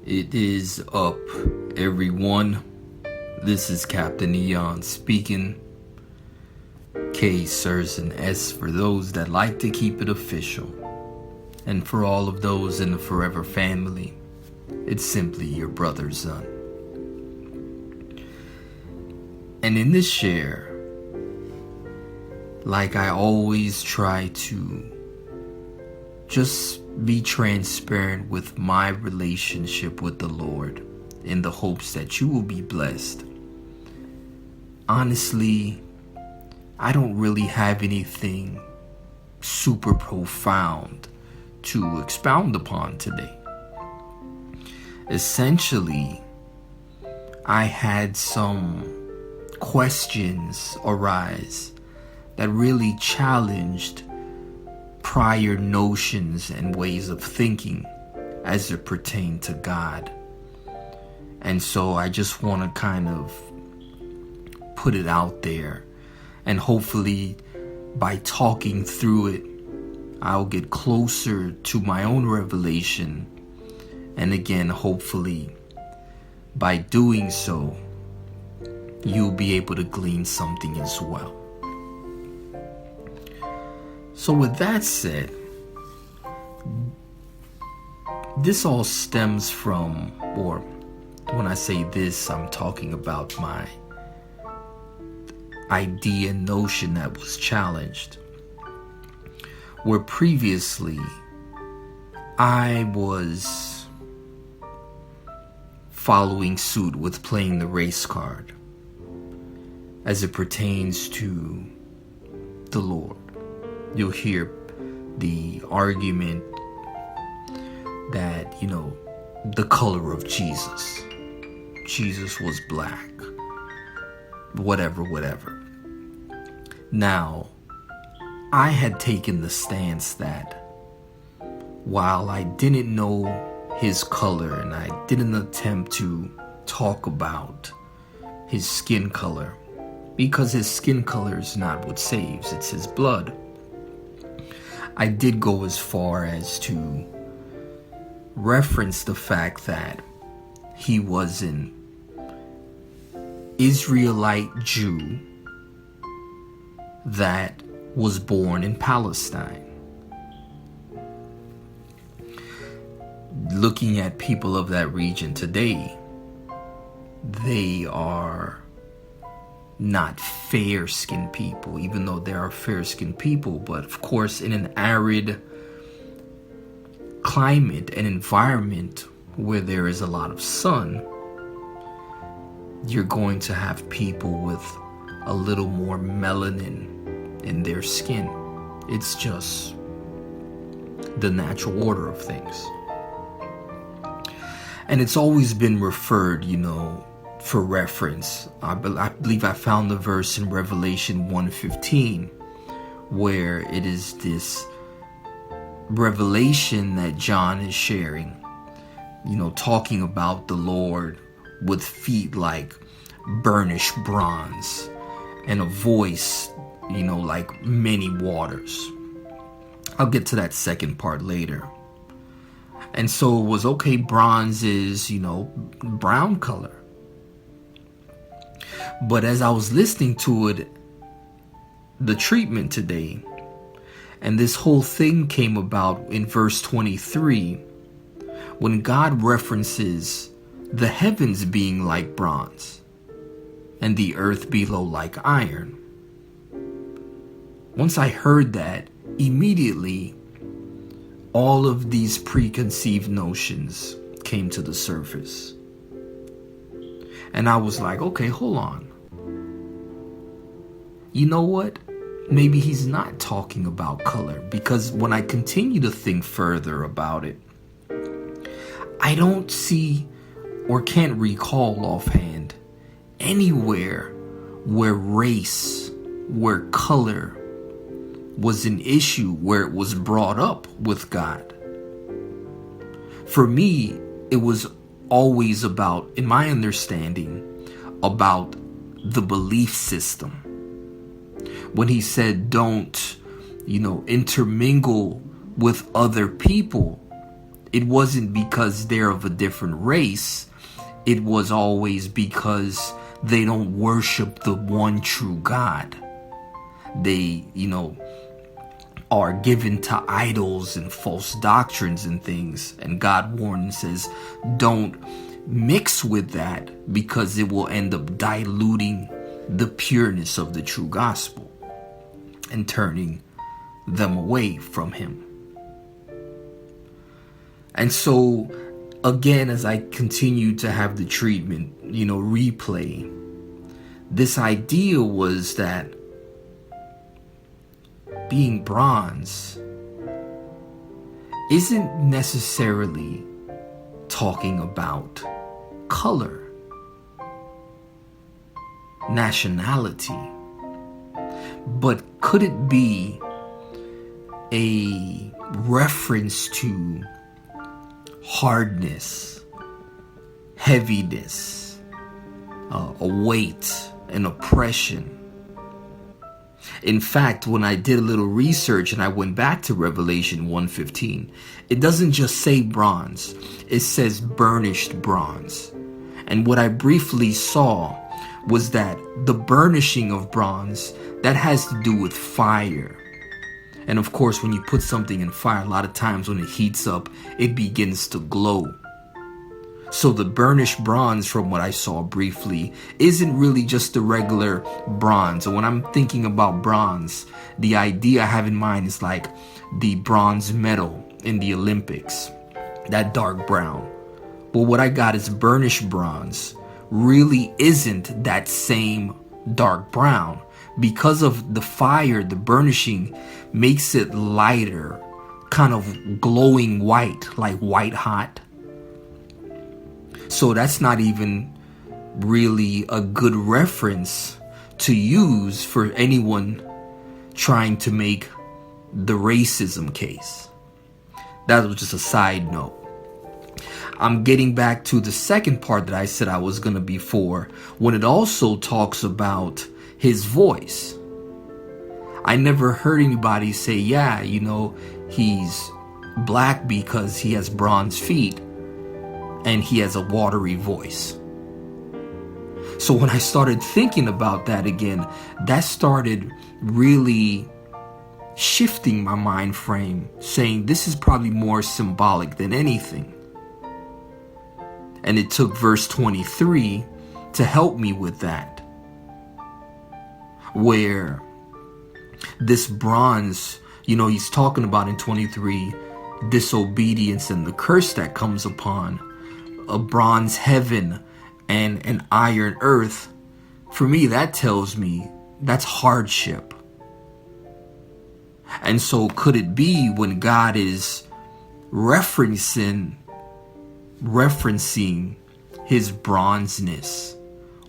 It is up, everyone. This is Captain Eon speaking. SRxun S for those that like to keep it official. And for all of those in the Forever family, it's simply your brother Zun. And in this share, like I always try to just be transparent with my relationship with the Lord in the hopes that you will be blessed. Honestly, I don't really have anything super profound to expound upon today. Essentially, I had some questions arise that really challenged prior notions and ways of thinking as it pertained to God. And so I just want to kind of put it out there, and hopefully by talking through it, I'll get closer to my own revelation. And again, hopefully by doing so, you'll be able to glean something as well. So with that said, this all stems from, or when I say this, I'm talking about my idea and notion that was challenged, where previously I was following suit with playing the race card as it pertains to the Lord. You'll hear the argument that, the color of Jesus was black, whatever. Now, I had taken the stance that while I didn't know his color and I didn't attempt to talk about his skin color, because his skin color is not what saves, it's his blood, I did go as far as to reference the fact that he was an Israelite Jew that was born in Palestine. Looking at people of that region today, they are not fair-skinned people, even though there are fair-skinned people. But of course, in an arid climate and environment where there is a lot of sun, you're going to have people with a little more melanin in their skin. It's just the natural order of things. And it's always been referred, for reference. I believe I found the verse in Revelation 1:15 where it is this revelation that John is sharing, talking about the Lord with feet like burnished bronze and a voice, like many waters. I'll get to that second part later. And so it was, okay, bronze is, brown color. But as I was listening to it, the treatment today, and this whole thing came about in verse 23, when God references the heavens being like bronze and the earth below like iron. Once I heard that, immediately all of these preconceived notions came to the surface. And I was like, okay, hold on. You know what? Maybe he's not talking about color, because when I continue to think further about it, I don't see or can't recall offhand anywhere where race, where color was an issue, where it was brought up with God. For me, it was always about, in my understanding, about the belief system. When he said don't, intermingle with other people, it wasn't because they're of a different race. It was always because they don't worship the one true God. They, are given to idols and false doctrines and things. And God warns and says, don't mix with that, because it will end up diluting the pureness of the true gospel and turning them away from him. And so, again, as I continue to have the treatment, replay, this idea was that being bronze isn't necessarily talking about color, nationality, but could it be a reference to hardness, heaviness, a weight, and oppression? In fact, when I did a little research and I went back to Revelation 1:15, it doesn't just say bronze, it says burnished bronze. And what I briefly saw was that the burnishing of bronze, that has to do with fire. And of course, when you put something in fire, a lot of times when it heats up, it begins to glow. So the burnished bronze, from what I saw briefly, isn't really just the regular bronze. And when I'm thinking about bronze, the idea I have in mind is like the bronze medal in the Olympics, that dark brown. But what I got is burnished bronze really isn't that same dark brown. Because of the fire, the burnishing makes it lighter, kind of glowing white, like white hot. So that's not even really a good reference to use for anyone trying to make the racism case. That was just a side note. I'm getting back to the second part that I said I was going to be for, when it also talks about his voice. I never heard anybody say, yeah, he's black because he has bronze feet and he has a watery voice. So when I started thinking about that again, that started really shifting my mind frame, saying this is probably more symbolic than anything. And it took verse 23 to help me with that, where this bronze, he's talking about in 23, disobedience and the curse that comes upon a bronze heaven and an iron earth. For me, that tells me that's hardship. And so could it be when God is referencing his bronzeness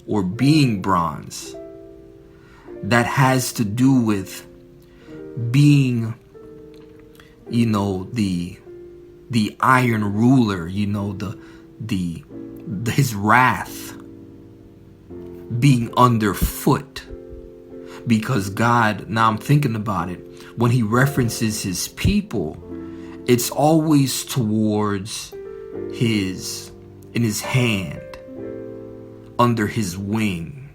or being bronze, that has to do with being, the iron ruler, his wrath being underfoot? Because God, now I'm thinking about it, when he references his people, it's always towards in his hand, under his wing.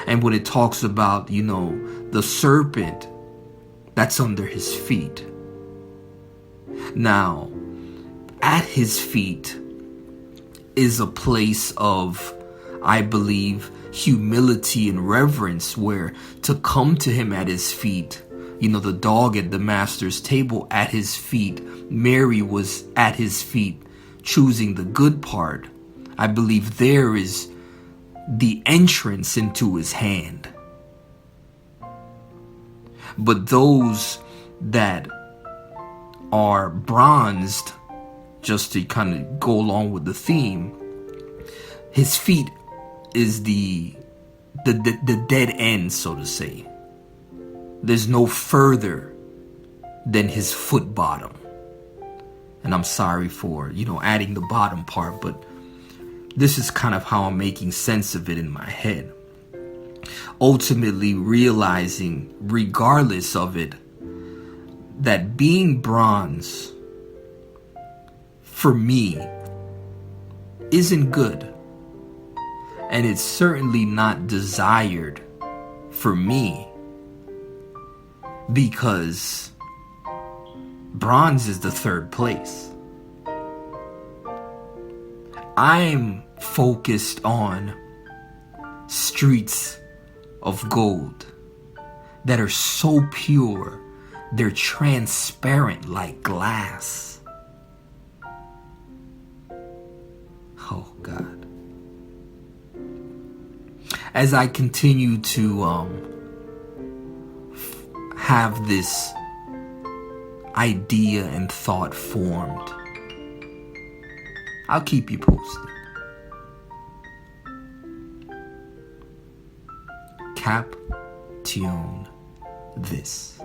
And when it talks about, the serpent, that's under his feet. Now, at his feet is a place of, I believe, humility and reverence, where to come to him at his feet, the dog at the master's table at his feet, Mary was at his feet choosing the good part. I believe there is the entrance into his hand. But those that are bronzed, just to kind of go along with the theme, his feet is the dead end, so to say. There's no further than his foot bottom. And I'm sorry for, adding the bottom part, but this is kind of how I'm making sense of it in my head. Ultimately realizing, regardless of it, that being bronze for me, isn't good. And it's certainly not desired for me, because bronze is the third place. I'm focused on streets of gold that are so pure, they're transparent like glass. Oh God. As I continue to have this idea and thought formed, I'll keep you posted. Cap tune this.